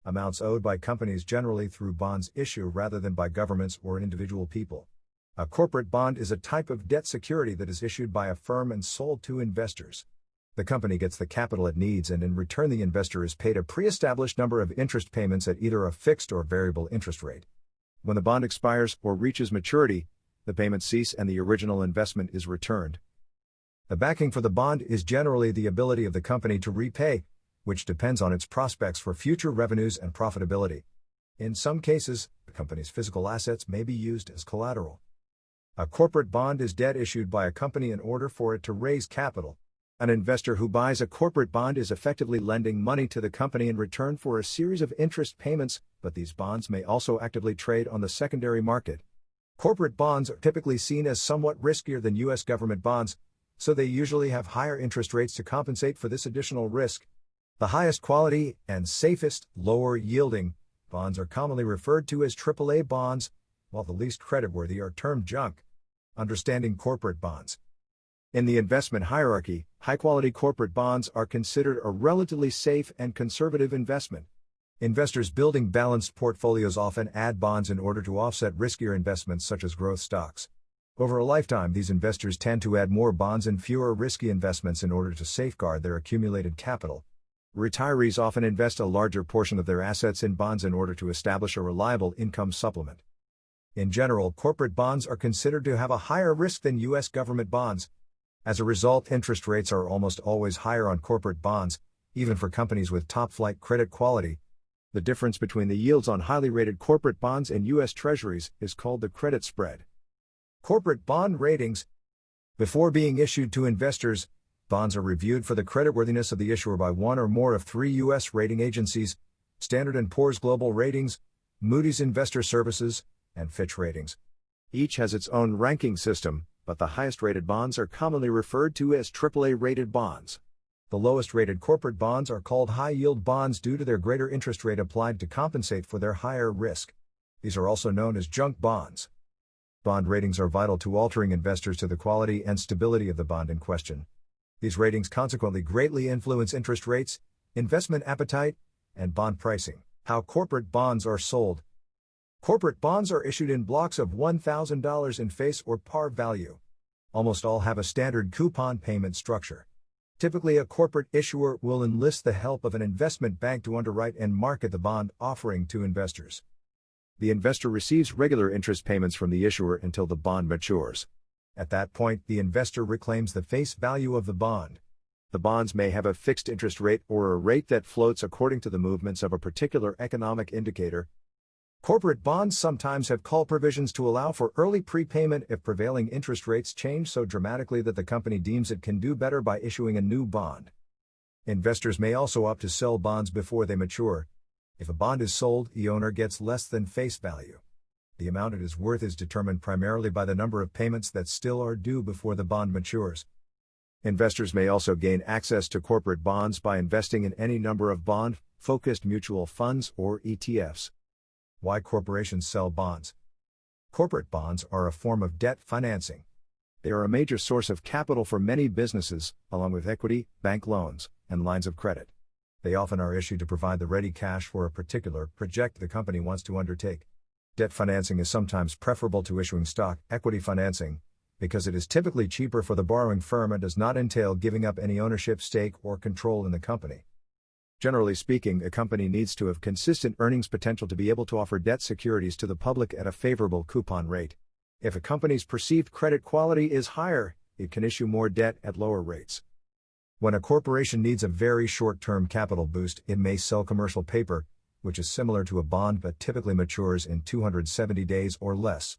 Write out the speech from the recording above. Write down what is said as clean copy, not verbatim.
Amounts owed by companies generally through bonds issue rather than by governments or individual people. A corporate bond is a type of debt security that is issued by a firm and sold to investors. The company gets the capital it needs, and in return the investor is paid a pre-established number of interest payments at either a fixed or variable interest rate. When the bond expires or reaches maturity, the payments cease and the original investment is returned. The backing for the bond is generally the ability of the company to repay, which depends on its prospects for future revenues and profitability. In some cases, the company's physical assets may be used as collateral. A corporate bond is debt issued by a company in order for it to raise capital. An investor who buys a corporate bond is effectively lending money to the company in return for a series of interest payments, but these bonds may also actively trade on the secondary market. Corporate bonds are typically seen as somewhat riskier than U.S. government bonds, so they usually have higher interest rates to compensate for this additional risk. The highest quality and safest, lower-yielding bonds are commonly referred to as AAA bonds, while the least creditworthy are termed junk. Understanding corporate bonds. In the investment hierarchy, high-quality corporate bonds are considered a relatively safe and conservative investment. Investors building balanced portfolios often add bonds in order to offset riskier investments such as growth stocks. Over a lifetime, these investors tend to add more bonds and fewer risky investments in order to safeguard their accumulated capital. Retirees often invest a larger portion of their assets in bonds in order to establish a reliable income supplement. In general, corporate bonds are considered to have a higher risk than U.S. government bonds. As a result, interest rates are almost always higher on corporate bonds, even for companies with top-flight credit quality. The difference between the yields on highly rated corporate bonds and U.S. Treasuries is called the credit spread. Corporate bond ratings. Before being issued to investors, bonds are reviewed for the creditworthiness of the issuer by one or more of three U.S. rating agencies: Standard & Poor's Global Ratings, Moody's Investor Services, and Fitch Ratings. Each has its own ranking system, but the highest-rated bonds are commonly referred to as AAA-rated bonds. The lowest-rated corporate bonds are called high-yield bonds due to their greater interest rate applied to compensate for their higher risk. These are also known as junk bonds. Bond ratings are vital to altering investors to the quality and stability of the bond in question. These ratings consequently greatly influence interest rates, investment appetite, and bond pricing. How corporate bonds are sold. Corporate bonds are issued in blocks of $1,000 in face or par value. Almost all have a standard coupon payment structure. Typically, a corporate issuer will enlist the help of an investment bank to underwrite and market the bond offering to investors. The investor receives regular interest payments from the issuer until the bond matures. At that point, the investor reclaims the face value of the bond. The bonds may have a fixed interest rate or a rate that floats according to the movements of a particular economic indicator. Corporate bonds sometimes have call provisions to allow for early prepayment if prevailing interest rates change so dramatically that the company deems it can do better by issuing a new bond. Investors may also opt to sell bonds before they mature. If a bond is sold, the owner gets less than face value. The amount it is worth is determined primarily by the number of payments that still are due before the bond matures. Investors may also gain access to corporate bonds by investing in any number of bond-focused mutual funds or ETFs. Why corporations sell bonds. Corporate bonds are a form of debt financing. They are a major source of capital for many businesses, along with equity, bank loans, and lines of credit. They often are issued to provide the ready cash for a particular project the company wants to undertake. Debt financing is sometimes preferable to issuing stock equity financing, because it is typically cheaper for the borrowing firm and does not entail giving up any ownership stake or control in the company. Generally speaking, a company needs to have consistent earnings potential to be able to offer debt securities to the public at a favorable coupon rate. If a company's perceived credit quality is higher, it can issue more debt at lower rates. When a corporation needs a very short-term capital boost, it may sell commercial paper, which is similar to a bond but typically matures in 270 days or less.